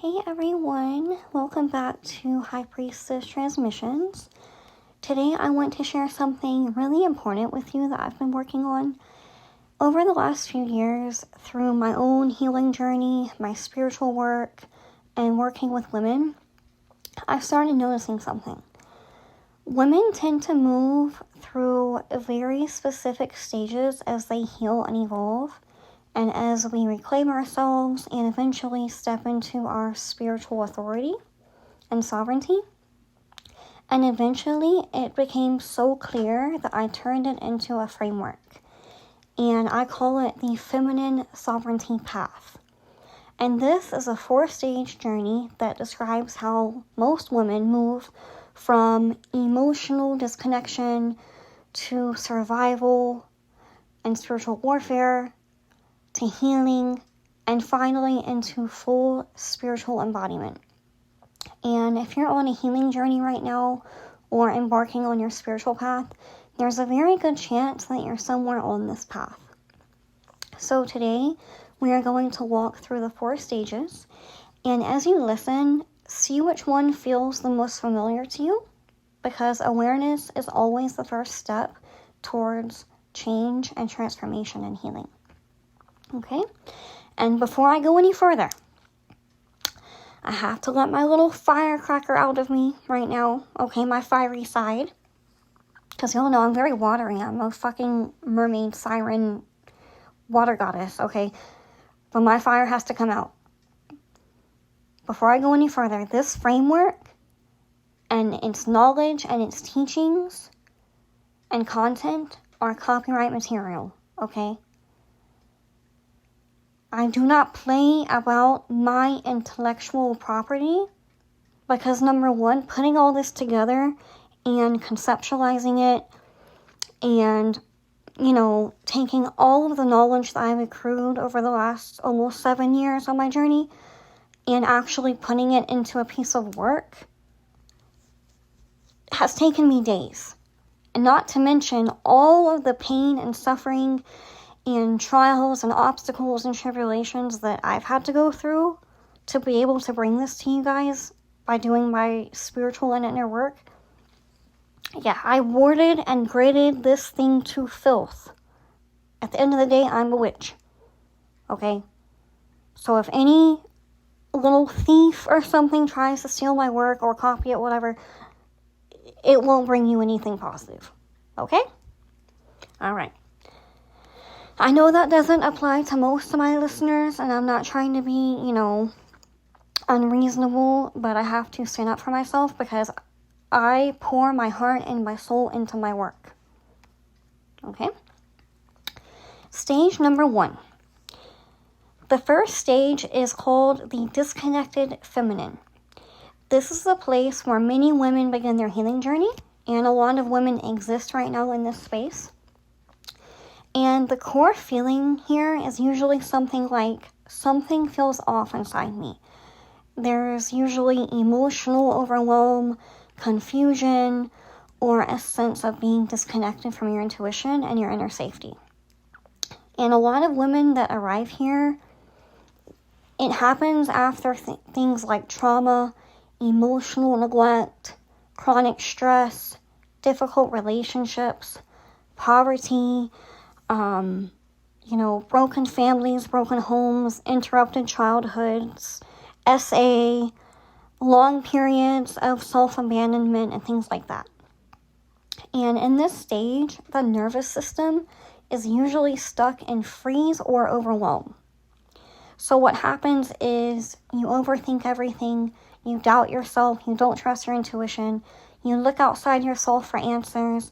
Hey everyone, welcome back to High Priestess Transmissions. Today I want to share something really important with you that I've been working on over the last few years through my own healing journey, my spiritual work, and working with women. I've started noticing something. Women tend to move through very specific stages as they heal and evolve. And as we reclaim ourselves and eventually step into our spiritual authority and sovereignty. And eventually it became so clear that I turned it into a framework. And I call it the feminine sovereignty path. And this is a 4-stage journey that describes how most women move from emotional disconnection to survival and spiritual warfare to healing, and finally into full spiritual embodiment. And if you're on a healing journey right now, or embarking on your spiritual path, there's a very good chance that you're somewhere on this path. So today, we are going to walk through the 4 stages, and as you listen, see which one feels the most familiar to you, because awareness is always the first step towards change and transformation and healing. Okay, and before I go any further, I have to let my little firecracker out of me right now, okay, my fiery side, because y'all know I'm very watery. I'm a fucking mermaid, siren, water goddess, okay, but my fire has to come out. Before I go any further, this framework and its knowledge and its teachings and content are copyright material, okay? I do not play about my intellectual property because, number one, putting all this together and conceptualizing it and, taking all of the knowledge that I've accrued over the last almost 7 years on my journey and actually putting it into a piece of work has taken me days. And not to mention all of the pain and suffering and trials and obstacles and tribulations that I've had to go through to be able to bring this to you guys by doing my spiritual and inner work. Yeah, I warded and graded this thing to filth. At the end of the day, I'm a witch. Okay? So if any little thief or something tries to steal my work or copy it, whatever, it won't bring you anything positive. Okay? Alright. I know that doesn't apply to most of my listeners, and I'm not trying to be, unreasonable, but I have to stand up for myself because I pour my heart and my soul into my work. Okay? Stage number 1. The first stage is called the disconnected feminine. This is the place where many women begin their healing journey, and a lot of women exist right now in this space. And the core feeling here is usually something like, something feels off inside me. There's usually emotional overwhelm, confusion, or a sense of being disconnected from your intuition and your inner safety. And a lot of women that arrive here, it happens after things like trauma, emotional neglect, chronic stress, difficult relationships, poverty, broken families, broken homes, interrupted childhoods, SA, long periods of self-abandonment, and things like that. And in this stage, the nervous system is usually stuck in freeze or overwhelm. So what happens is you overthink everything, you doubt yourself, you don't trust your intuition, you look outside yourself for answers.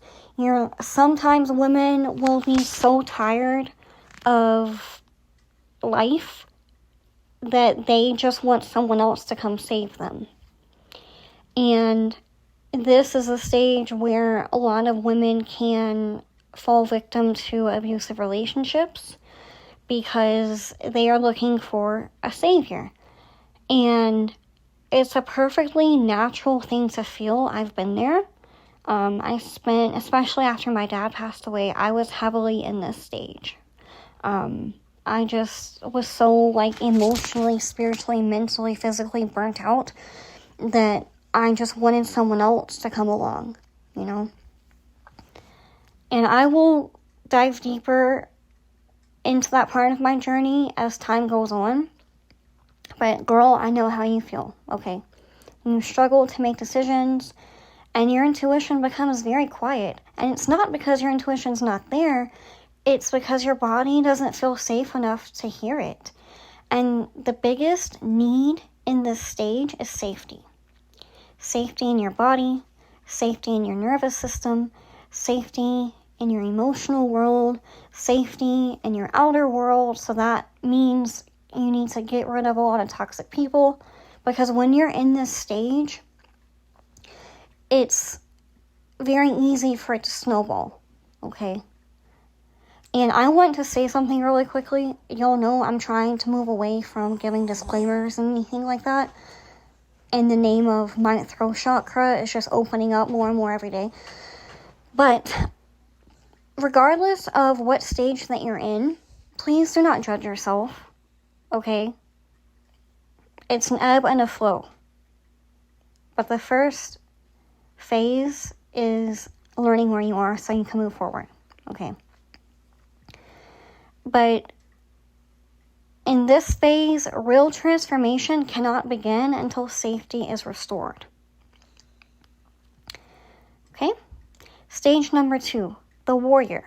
Sometimes women will be so tired of life that they just want someone else to come save them. And this is a stage where a lot of women can fall victim to abusive relationships because they are looking for a savior. And it's a perfectly natural thing to feel. I've been there. Especially after my dad passed away, I was heavily in this stage. I just was so, like, emotionally, spiritually, mentally, physically burnt out that I just wanted someone else to come along, you know? And I will dive deeper into that part of my journey as time goes on. But girl, I know how you feel, okay? You struggle to make decisions, and your intuition becomes very quiet. And it's not because your intuition's not there, it's because your body doesn't feel safe enough to hear it. And the biggest need in this stage is safety. Safety in your body, safety in your nervous system, safety in your emotional world, safety in your outer world. So that means you need to get rid of a lot of toxic people, because when you're in this stage, it's very easy for it to snowball, okay? And I want to say something really quickly. You'll know I'm trying to move away from giving disclaimers and anything like that. In the name of my throat chakra is just opening up more and more every day. But regardless of what stage that you're in, please do not judge yourself, okay? It's an ebb and a flow. But the first phase is learning where you are so you can move forward, okay? But in this phase, real transformation cannot begin until safety is restored. Okay? Stage number 2, the warrior.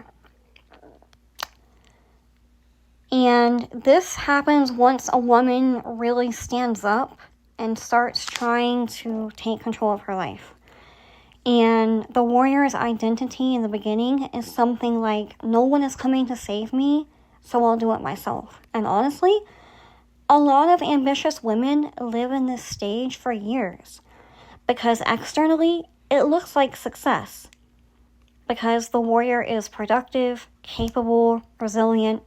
And this happens once a woman really stands up and starts trying to take control of her life. And the warrior's identity in the beginning is something like, no one is coming to save me, so I'll do it myself. And honestly, a lot of ambitious women live in this stage for years because externally it looks like success, because the warrior is productive, capable, resilient,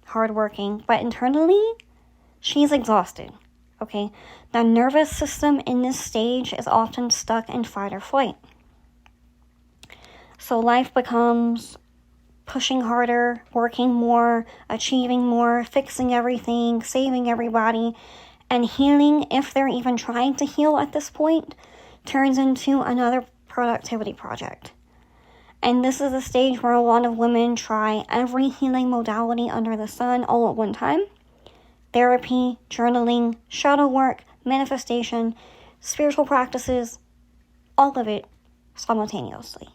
hardworking, but internally she's exhausted, okay? The nervous system in this stage is often stuck in fight or flight. So life becomes pushing harder, working more, achieving more, fixing everything, saving everybody, and healing, if they're even trying to heal at this point, turns into another productivity project. And this is a stage where a lot of women try every healing modality under the sun all at one time. Therapy, journaling, shadow work, manifestation, spiritual practices, all of it simultaneously.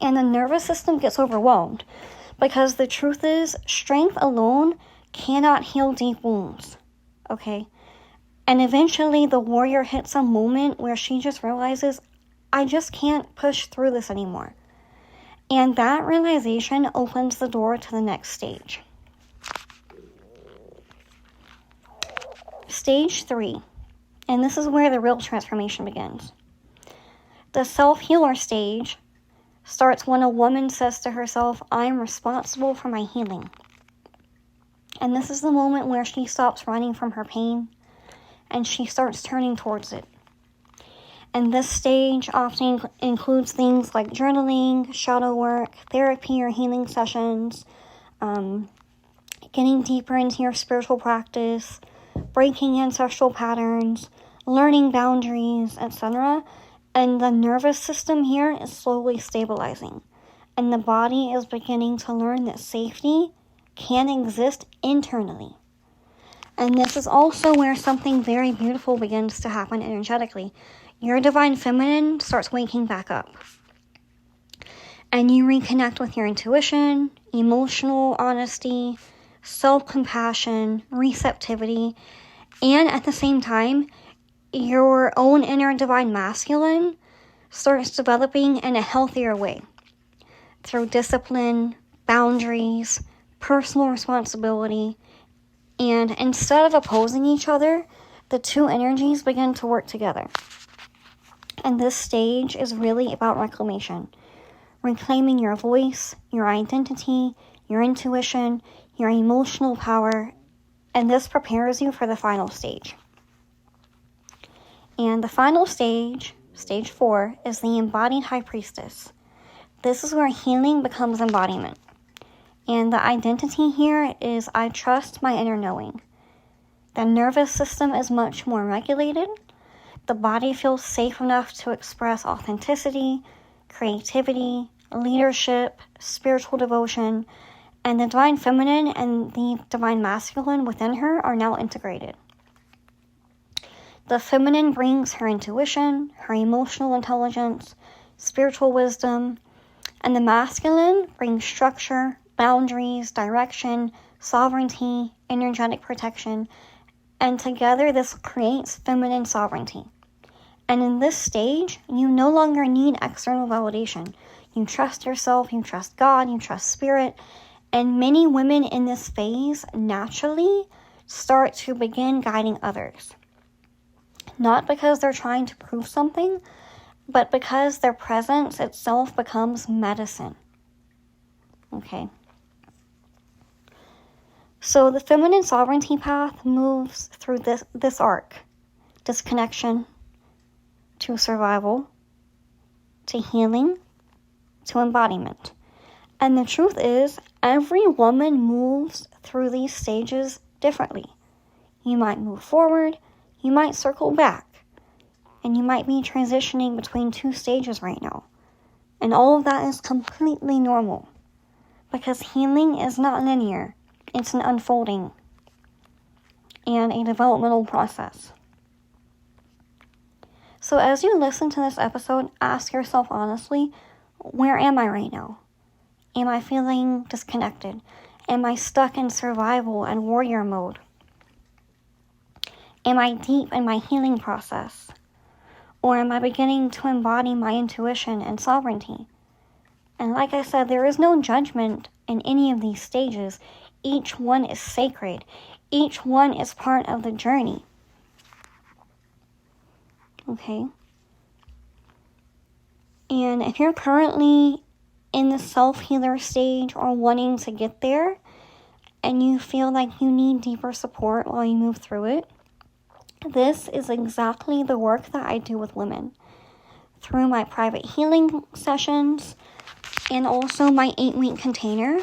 And the nervous system gets overwhelmed because the truth is, strength alone cannot heal deep wounds, okay? And eventually the warrior hits a moment where she just realizes, I just can't push through this anymore. And that realization opens the door to the next stage. Stage 3, and this is where the real transformation begins. The self-healer stage starts when a woman says to herself, I'm responsible for my healing. And this is the moment where she stops running from her pain and she starts turning towards it. And this stage often includes things like journaling, shadow work, therapy or healing sessions, getting deeper into your spiritual practice, breaking ancestral patterns, learning boundaries, etc. And the nervous system here is slowly stabilizing. And the body is beginning to learn that safety can exist internally. And this is also where something very beautiful begins to happen energetically. Your divine feminine starts waking back up. And you reconnect with your intuition, emotional honesty, self-compassion, receptivity, and at the same time, your own inner divine masculine starts developing in a healthier way through discipline, boundaries, personal responsibility, and instead of opposing each other, the two energies begin to work together. And this stage is really about reclamation, reclaiming your voice, your identity, your intuition, your emotional power, and this prepares you for the final stage. And the final stage, stage 4, is the embodied high priestess. This is where healing becomes embodiment. And the identity here is I trust my inner knowing. The nervous system is much more regulated. The body feels safe enough to express authenticity, creativity, leadership, spiritual devotion, and the divine feminine and the divine masculine within her are now integrated. The feminine brings her intuition, her emotional intelligence, spiritual wisdom, and the masculine brings structure, boundaries, direction, sovereignty, energetic protection, and together this creates feminine sovereignty. And in this stage, you no longer need external validation. You trust yourself, you trust God, you trust spirit, and many women in this phase naturally start to begin guiding others. Not because they're trying to prove something, but because their presence itself becomes medicine. Okay. So the feminine sovereignty path moves through this arc. Disconnection to survival, to healing, to embodiment. And the truth is, every woman moves through these stages differently. You might move forward, you might circle back, and you might be transitioning between two stages right now. And all of that is completely normal, because healing is not linear. It's an unfolding and a developmental process. So as you listen to this episode, ask yourself honestly, where am I right now? Am I feeling disconnected? Am I stuck in survival and warrior mode? Am I deep in my healing process? Or am I beginning to embody my intuition and sovereignty? And like I said, there is no judgment in any of these stages. Each one is sacred. Each one is part of the journey. Okay? And if you're currently in the self-healer stage or wanting to get there, and you feel like you need deeper support while you move through it, this is exactly the work that I do with women. Through my private healing sessions and also my 8-week container,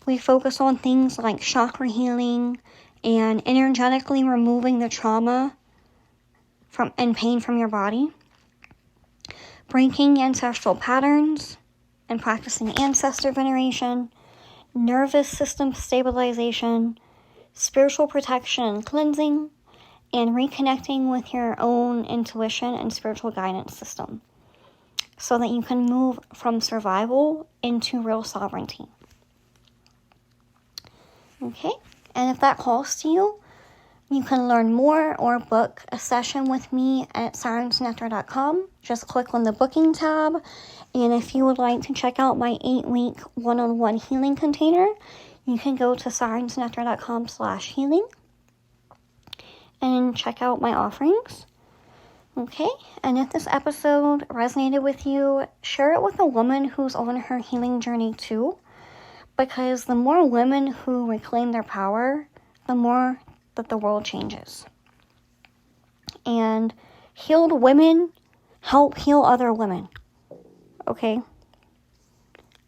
we focus on things like chakra healing and energetically removing the trauma and pain from your body, breaking ancestral patterns and practicing ancestor veneration, nervous system stabilization, spiritual protection and cleansing, and reconnecting with your own intuition and spiritual guidance system so that you can move from survival into real sovereignty. Okay, and if that calls to you, you can learn more or book a session with me at sirensnectar.com. Just click on the booking tab, and if you would like to check out my 8-week one-on-one healing container, you can go to sirensnectar.com/healing and check out my offerings. Okay, and if this episode resonated with you, share it with a woman who's on her healing journey too. Because the more women who reclaim their power, the more that the world changes. And healed women help heal other women. Okay?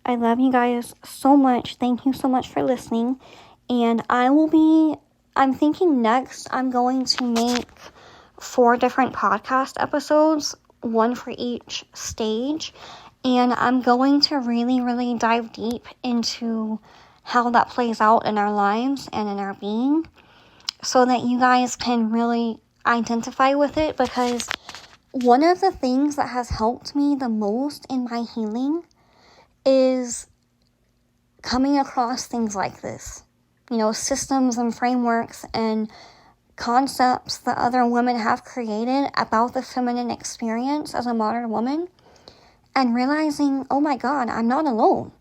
I love you guys so much. Thank you so much for listening. And I'm thinking next I'm going to make 4 different podcast episodes, one for each stage. And I'm going to really, really dive deep into how that plays out in our lives and in our being so that you guys can really identify with it, because one of the things that has helped me the most in my healing is coming across things like this. You know, systems and frameworks and concepts that other women have created about the feminine experience as a modern woman. And realizing, oh my God, I'm not alone.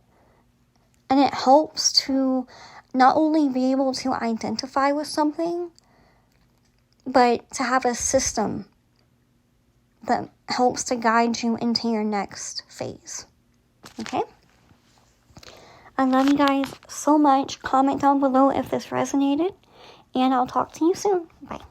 And it helps to not only be able to identify with something, but to have a system that helps to guide you into your next phase. Okay? I love you guys so much. Comment down below if this resonated. And I'll talk to you soon. Bye.